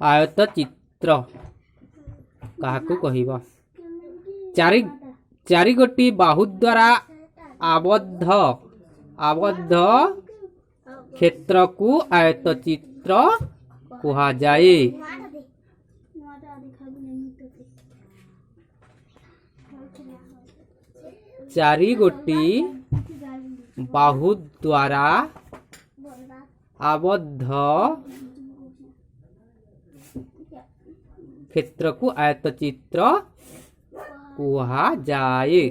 आयत चित्र काहाकू कहिबा चारि गोटी बाहु द्वारा आबद्ध आबद्ध क्षेत्र को आयत चित्र कहा जाए। चारि गोटी बाहु द्वारा आबद्ध क्षेत्र को आयत चित्र कहा जाए।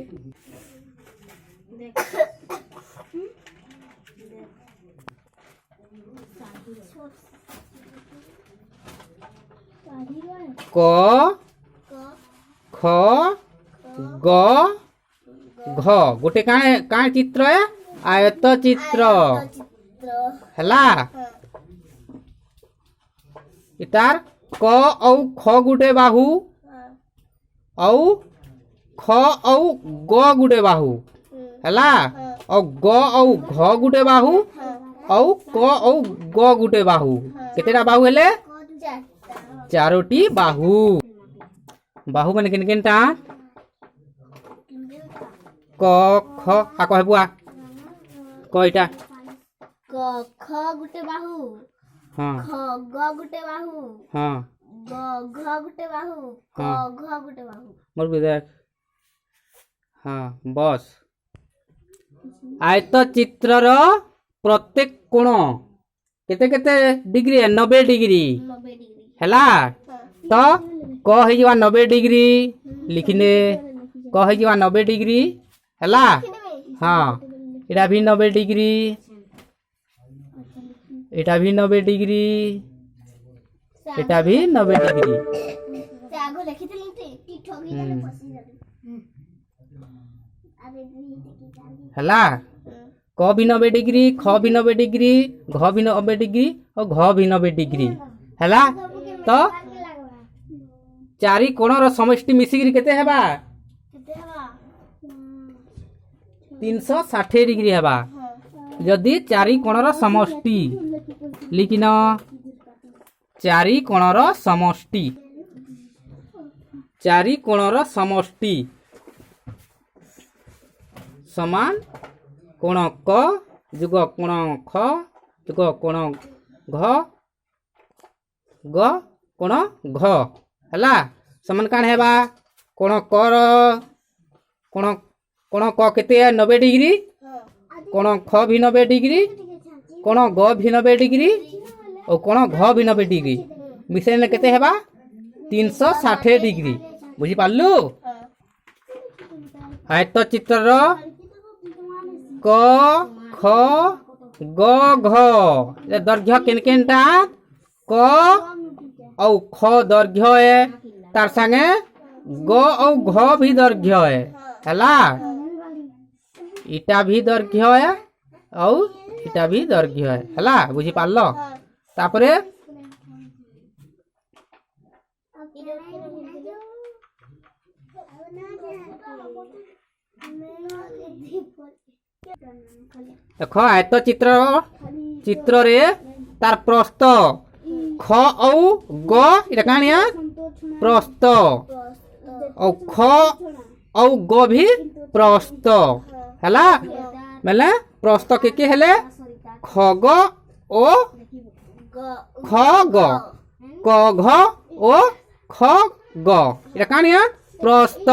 क ख ग घ गोटे का चित्र है आयत चित्र हला इतार क औ ख गुटे बाहु औ ख औ ग गुटे बाहु हला और ग औ घ गुटे बाहु औ क औ ग गुटे बाहु केतेटा बाहु हेले चारोटी बाहु बाहु माने केन केनटा क ख आ कहबुआ क इटा क ख गुटे बाहु हां ख ग गुटे बाहु हां ग घ गुटे बाहु क घ गुटे बाहु मोर विदेख हां बस आयत चित्रर प्रत्येक कोण केते केते डिग्री 90 डिग्री 90 डिग्री हैला तो क हे जवा 90 डिग्री लिखने क हे जवा 90 डिग्री हैला हां एटा भी 90 डिग्री एटा भी 90 डिग्री एटा भी 90 डिग्री से आगो लिखिथिलि टी ठगी गले पसी जाबे अबे हैला क भी 90 डिग्री ख भी 90 डिग्री घ भी 90 डिग्री और घ भी 90 डिग्री हैला तो चारि कोणर समष्टि मिसिकरी केते हेबा 360 डिग्री हेबा यदि चारि कोणर समष्टि लिखिन चारि कोणर समष्टि चारि कोणर समष्टि समान कोण क जुग कोण ख जुग कोण घ ग कोण घ हला समान काण हेबा कोण कर कोण कोण क केते 90 डिग्री कोण ख भी 90 डिग्री कोण ग भी 90 डिग्री और कोण घ भी 90 डिग्री मिसेन केते हेबा 360 डिग्री बुझी पालु। आयत चित्रर क ख ग घ दैर्घ्य केन केनटा क औ ख दैर्घ्य है तार संगे ग औ घ भी दैर्घ्य है हला इटा भी दैर्घ्य है और इटा भी दैर्घ्य है हला बुझी पारलो तापरे देख आयत चित्र चित्र रे तार प्रस्थ ख औ ग इटा कानिया प्रस्थ और ख औ ग भी प्रस्थ हला मेले प्रस्थ के हेले ख ग ओ ख ग क घ ओ ख ग इटा कानिया प्रस्थ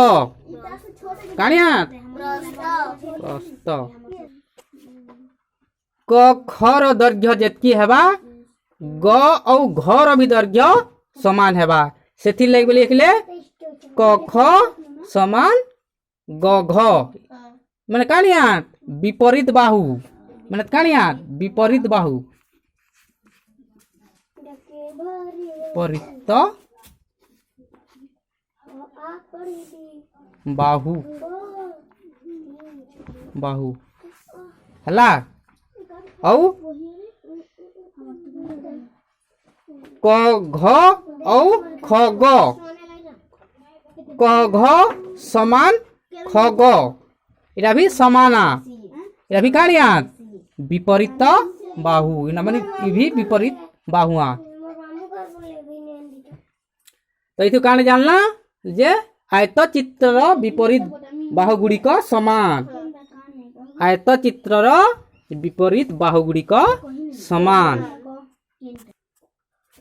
कानिया प्रस्थ क खर दैर्घ्य जेतकी हेबा ग औ घर भी दैर्घ्य समान हेबा सेथि लागि लिखले क ख समान ग घ माने कानिया विपरीत बाहु माने कानिया विपरीत बाहु परित बाहु बाहु हला औ क घ औ ख ग क घ समान ख ग इरा भी समाना इरा भी कानिया विपरीत बाहु इना माने इ भी विपरीत बाहुआ तो ये काण जानला जे आयत चित्रर विपरीत बाहु गुड़िक समान। आयत चित्रर विपरीत बाहु गुड़िक समान।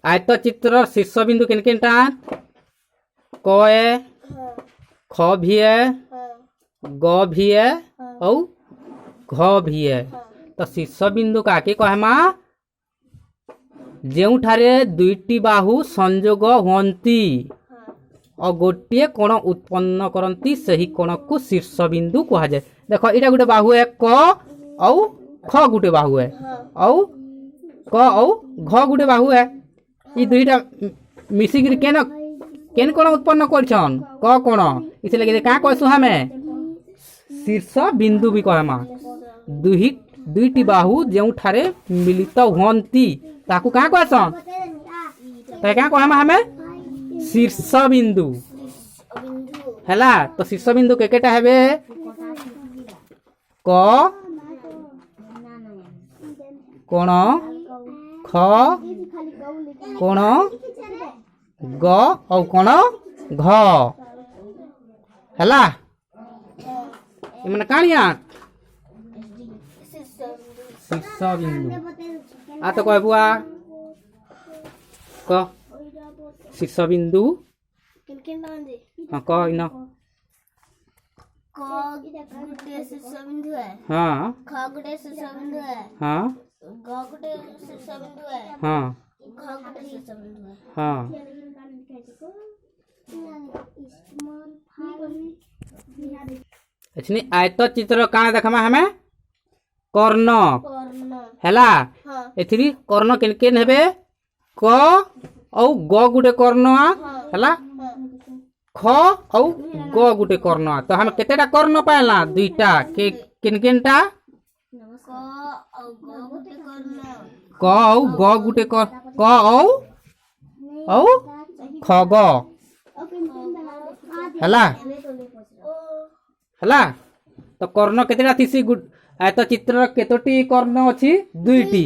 आयत चित्रर शीर्ष बिंदु केन केनटा क है, ख भी है, ग भी है और घ भी है। तो शीर्ष बिंदु काके कहमा जेउठारे दुईटी बाहु संयोग हुअंती और गोटे कोण उत्पन्न करती सही कोण को शीर्ष बिंदु कहा जाए। देखो इटा गोटे बाहु है क और ख गोटे बाहु है और क और घ गोटे बाहु है। ये दुईटा मिसिक केन केन कोण उत्पन्न करछन क कोण, इसलिए क्या कहसु हमें शीर्ष बिंदु भी कहमा। दुईटी बाहु जेउठारे मिलित हुअंती ताकू क्या कहसन, तो क्या कहमा हमें शीर्ष बिंदु हैला। तो शीर्ष बिंदु केकेटा हेबे क कोण ख कोण ग और कोण घ हैला। माने काणिया शीर्ष बिंदु आ तो कह बुआ क शीर्ष बिंदु हाँ कह इन क गुटे शीर्ष बिंदु है, हाँ ख गुटे शीर्ष बिंदु है, हाँ ग गुटे शीर्ष बिंदु है, हाँ घ गुटे शीर्ष बिंदु है। हाँ। अच्छी आयत चित्र काण देखमा हमें कर्ण कर्ण हैला। हाँ एथि कर्ण केन केन हेबे क और ग गुटे कर्ण हैला, ख और ग गुटे कर्ण। तो हम केतेटा कर्ण पाइला दुईटा के केन केनटा क और ग गुटे कर्ण, क और खग हैला हैला। तो कर्ण केतेटा थिसी आयत चित्र केतोटी कर्ण अछि दुईटी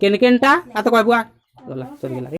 केन केनटा आ तो कहबुआ गला सरी गला।